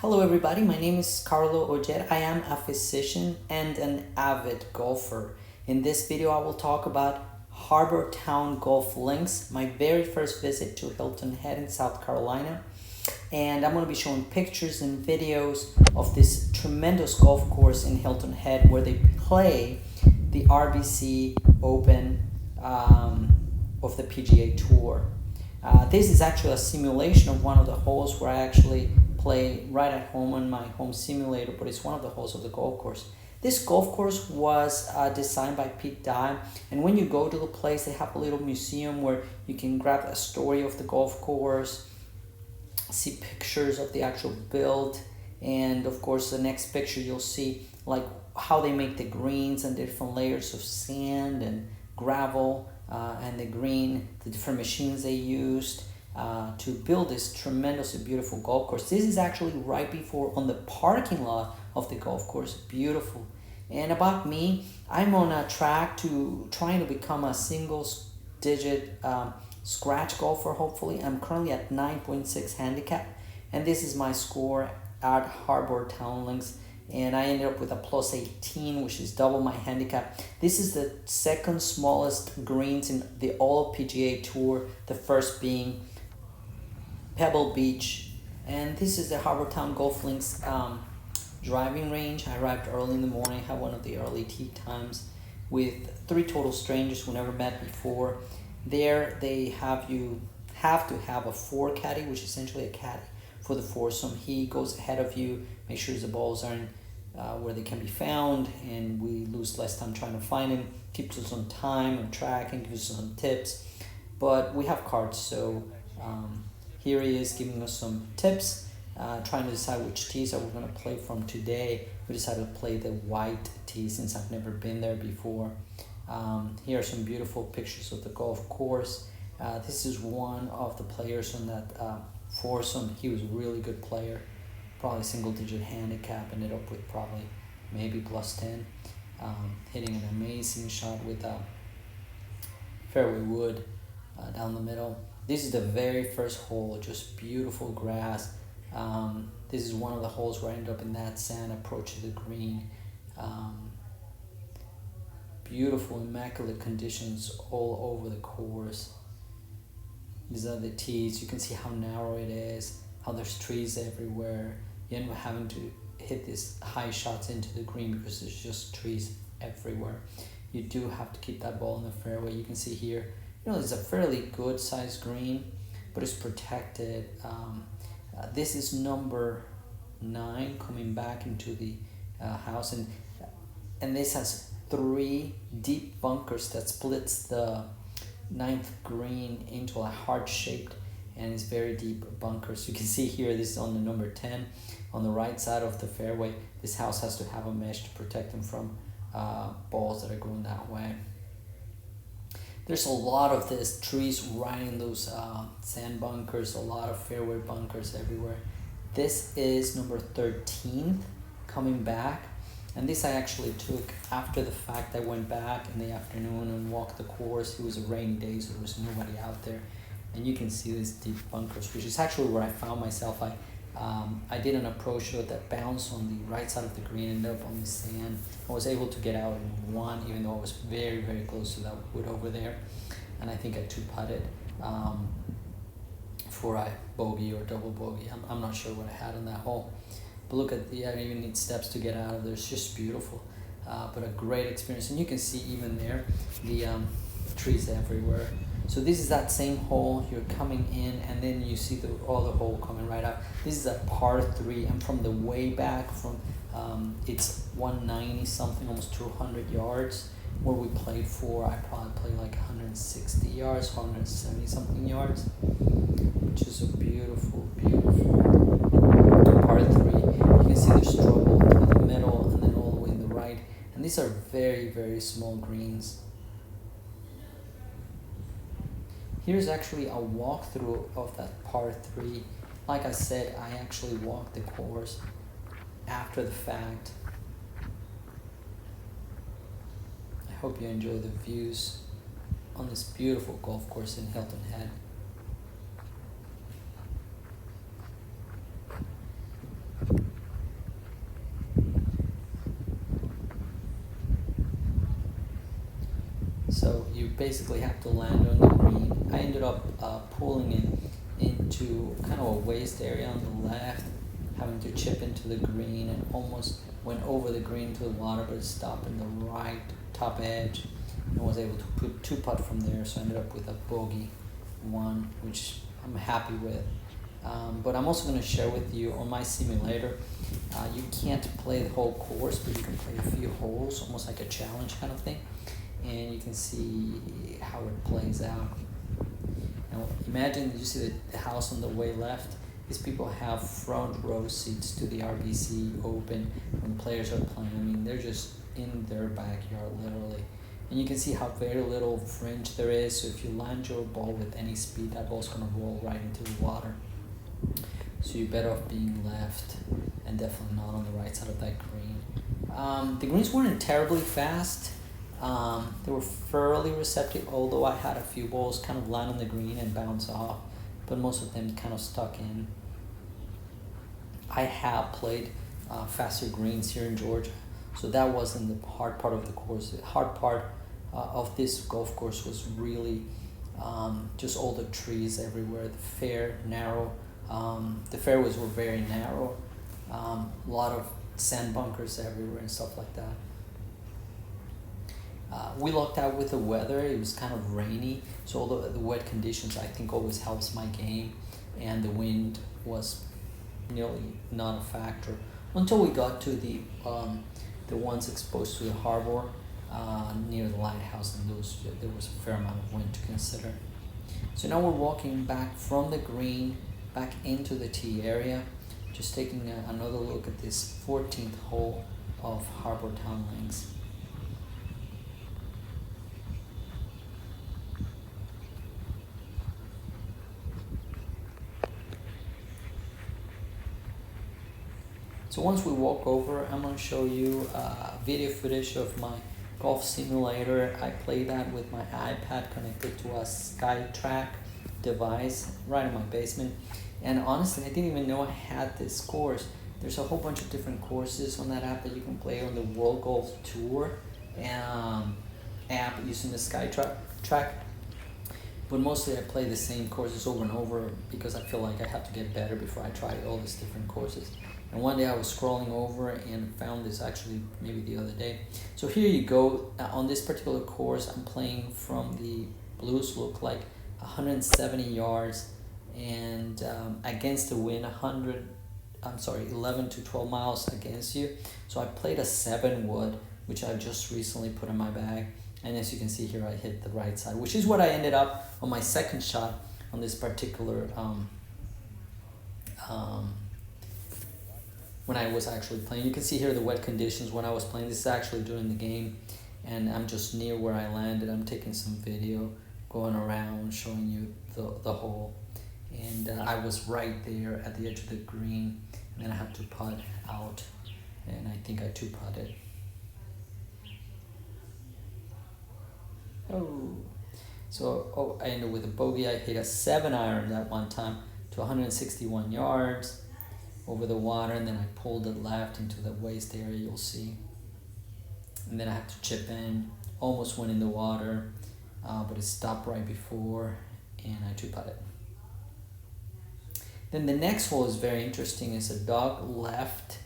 Hello everybody, my name is Carlo Ojet. I am a physician and an avid golfer. In this video I will talk about Harbour Town Golf links, my very first visit to Hilton Head in South Carolina. And I'm going to be showing pictures and videos of this tremendous golf course in Hilton Head where they play the RBC Open of the PGA Tour. This is actually a simulation of one of the holes where I actually play right at home on my home simulator, but it's one of the holes of the golf course. This golf course was designed by Pete Dye, and when you go to the place, they have a little museum where you can grab a story of the golf course, see pictures of the actual build, and of course the next picture you'll see like how they make the greens and different layers of sand and gravel and the green, the different machines they used to build this tremendously beautiful golf course. This is actually right before on the parking lot of the golf course. Beautiful. And about me, I'm on a track to trying to become a single digit scratch golfer, hopefully. I'm currently at 9.6 handicap, and this is my score at Harbour Town Links, and I ended up with a plus 18, which is double my handicap. This is the second smallest greens in the all PGA Tour, the first being Pebble Beach, and this is the Harbour Town Golf Links driving range. I arrived early in the morning, had one of the early tee times with 3 total strangers who never met before. There they have to have a 4 caddy, which is essentially a caddy for the foursome. He goes ahead of you, make sure the balls are in where they can be found, and we lose less time trying to find him, keeps us on time, on track, and gives us some tips. But we have cards, so here he is giving us some tips, trying to decide which tees are we going to play from today. We decided to play the white tee since I've never been there before. Here are some beautiful pictures of the golf course. This is one of the players on that foursome. He was a really good player, probably single digit handicap, ended up with probably maybe plus 10, hitting an amazing shot with fairway wood down the middle. This is the very first hole, just beautiful grass. This is one of the holes where I ended up in that sand approach to the green. Beautiful, immaculate conditions all over the course. These are the tees. You can see how narrow it is, how there's trees everywhere. You end up having to hit these high shots into the green because there's just trees everywhere. You do have to keep that ball in the fairway. You can see here, it's a fairly good sized green, but it's protected. This is number 9 coming back into the house, and this has 3 deep bunkers that splits the 9th green into a heart-shaped, and it's very deep bunkers. You can see here, this is on the number 10 on the right side of the fairway. This house has to have a mesh to protect them from balls that are going that way. There's a lot of these trees right in those sand bunkers, a lot of fairway bunkers everywhere. This is number 13 coming back, and this I actually took after the fact. I went back in the afternoon and walked the course. It was a rainy day, so there was nobody out there, and you can see these deep bunkers, which is actually where I found myself. I did an approach shot that bounced on the right side of the green, ended up on the sand. I was able to get out in 1, even though I was very, very close to that wood over there. And I think I 2-putted for a bogey or double bogey. I'm not sure what I had on that hole. But look at I even need steps to get out of there. It's just beautiful, but a great experience. And you can see even there, the trees everywhere. So this is that same hole. You're coming in, and then you see the other hole coming right out. This is a par 3, and from the way back, from it's 190 something, almost 200 yards. Where we played for, I probably played like 160 yards, 170 something yards, which is a beautiful, beautiful par 3. You can see there's trouble through the middle and then all the way in the right, and these are very, very small greens. Here's actually a walkthrough of that par 3. Like I said, I actually walked the course after the fact. I hope you enjoy the views on this beautiful golf course in Hilton Head. you basically have to land on the green. I ended up pulling it into kind of a waste area on the left, having to chip into the green, and almost went over the green to the water, but it stopped in the right top edge, and was able to put 2 putt from there. So I ended up with a bogey 1, which I'm happy with. But I'm also going to share with you on my simulator, you can't play the whole course, but you can play a few holes, almost like a challenge kind of thing, and you can see how it plays out. Now imagine you see the house on the way left. These people have front row seats to the RBC Open when players are playing. I mean, they're just in their backyard literally. And you can see how very little fringe there is, so if you land your ball with any speed, that ball's going to roll right into the water. So you're better off being left and definitely not on the right side of that green. The greens weren't terribly fast. They were fairly receptive, although I had a few balls kind of land on the green and bounce off, but most of them kind of stuck in. I have played faster greens here in Georgia, so that wasn't the hard part of the course. The hard part of this golf course was really just all the trees everywhere, the fair, narrow. The fairways were very narrow, a lot of sand bunkers everywhere and stuff like that. We lucked out with the weather. It was kind of rainy, so all the wet conditions I think always helps my game, and the wind was nearly not a factor until we got to the ones exposed to the harbor near the lighthouse, and there was a fair amount of wind to consider. So now we're walking back from the green back into the tee area, just taking another look at this 14th hole of Harbour Town Links. So once we walk over, I'm going to show you video footage of my golf simulator. I play that with my iPad connected to a SkyTrack device right in my basement. And honestly, I didn't even know I had this course. There's a whole bunch of different courses on that app that you can play on the World Golf Tour app using the SkyTrack. But mostly I play the same courses over and over because I feel like I have to get better before I try all these different courses. And one day I was scrolling over and found this actually maybe the other day. So here you go. On this particular course, I'm playing from the blues, look like 170 yards, and against the wind 11 to 12 miles against you. So I played a 7-wood, which I just recently put in my bag, and as you can see here, I hit the right side, which is what I ended up on my second shot on this particular when I was actually playing. You can see here the wet conditions when I was playing. This is actually during the game, and I'm just near where I landed. I'm taking some video, going around, showing you the hole. And I was right there at the edge of the green, and then I had to putt out, and I think I 2-putted. So I ended with a bogey. I hit a 7-iron that one time to 161 yards over the water, and then I pulled it left into the waist area, you'll see. And then I had to chip in, almost went in the water, but it stopped right before, and I 2-putted. Then the next hole is very interesting. It's a dog left.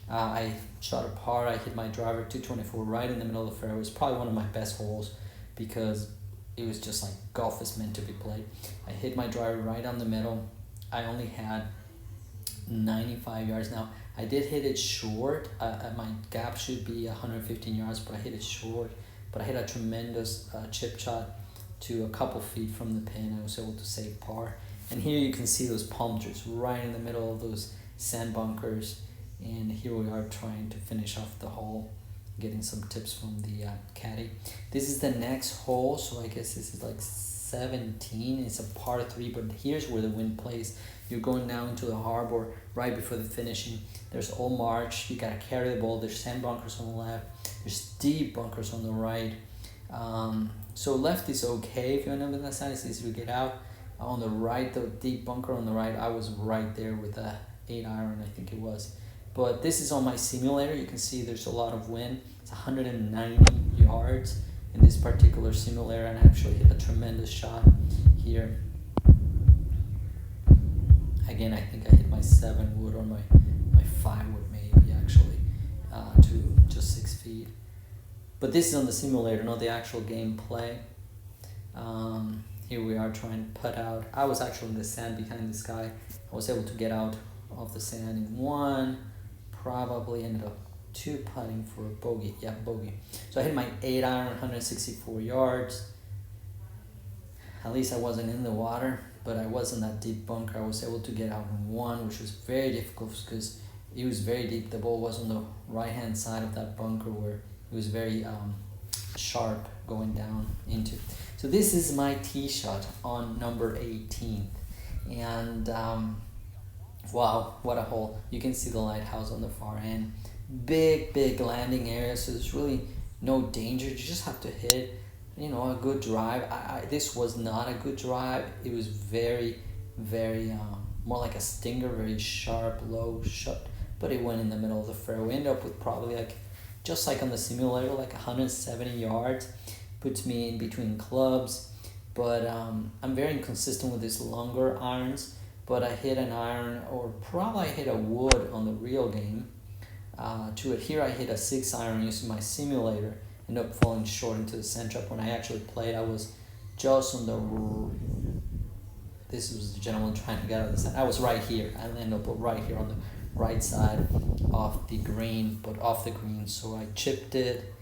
I shot a par. I hit my driver 224 right in the middle of the fairway. It's probably one of my best holes because it was just like golf is meant to be played. I hit my driver right on the middle. I only had 95 yards. Now I did hit it short. My gap should be 115 yards, but I hit it short. But I hit a tremendous chip shot to a couple feet from the pin. I was able to save par. And here you can see those palm trees right in the middle of those sand bunkers. And here we are trying to finish off the hole, getting some tips from the caddy. This is the next hole, so I guess this is like 17. It's a par 3, but here's where the wind plays. You're going down into the harbor right before the finishing. There's all march. You gotta carry the ball. There's sand bunkers on the left. There's deep bunkers on the right. So left is okay. If you end up on that side, it's easy to get out. On the right, the deep bunker on the right, I was right there with a 8-iron, I think it was. But this is on my simulator. You can see there's a lot of wind. It's 190 yards in this particular simulator and actually hit a tremendous shot here. Again, I think I hit my 7-wood or my 5-wood maybe actually to just 6 feet. But this is on the simulator, not the actual gameplay. Here we are trying to putt out. I was actually in the sand behind this guy. I was able to get out of the sand in one, probably ended up 2 putting for a bogey. Yeah, bogey. So I hit my 8-iron, 164 yards. At least I wasn't in the water, but I was in that deep bunker. I was able to get out in one, which was very difficult because it was very deep. The ball was on the right-hand side of that bunker where it was very sharp going down into. So this is my tee shot on number 18. And wow, what a hole. You can see the lighthouse on the far end. Big landing area, so there's really no danger. You just have to hit, you know, a good drive. This was not a good drive. It was very more like a stinger, very sharp, low shot, but it went in the middle of the fairway. Ended up with probably like, just like on the simulator, like 170 yards. Puts me in between clubs, but I'm very inconsistent with these longer irons, but I hit an iron, or probably I hit a wood on the real game to it. Here I hit a 6-iron using my simulator, ended up falling short into the center. When I actually played, I was just on the, this was the gentleman trying to get out of the sand. I was right here. I ended up right here on the right side of the green, but off the green, so I chipped it,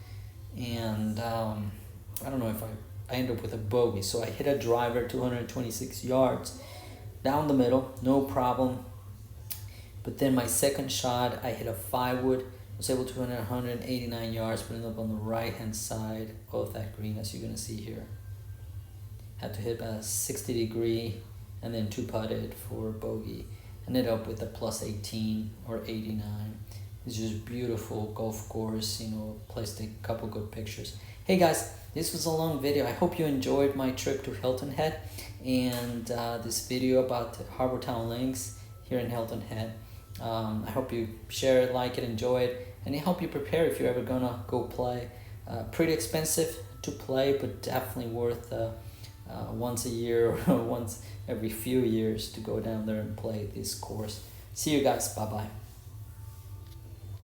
and I don't know if I ended up with a bogey. So I hit a driver 226 yards down the middle, no problem. But then my second shot, I hit a 5-wood, was able to hit 189 yards, but ended up on the right-hand side of that green, as you're gonna see here. Had to hit a 60-degree and then 2-putted for bogey. Ended up with a plus 18 or 89. It's just beautiful golf course, you know, place to take a couple good pictures. Hey guys, this was a long video. I hope you enjoyed my trip to Hilton Head and this video about the Harbour Town links here in Hilton Head. I hope you share it, like it, enjoy it, and it help you prepare if you're ever gonna go play. Pretty expensive to play, but definitely worth once a year or once every few years to go down there and play this course. See you guys. Bye bye.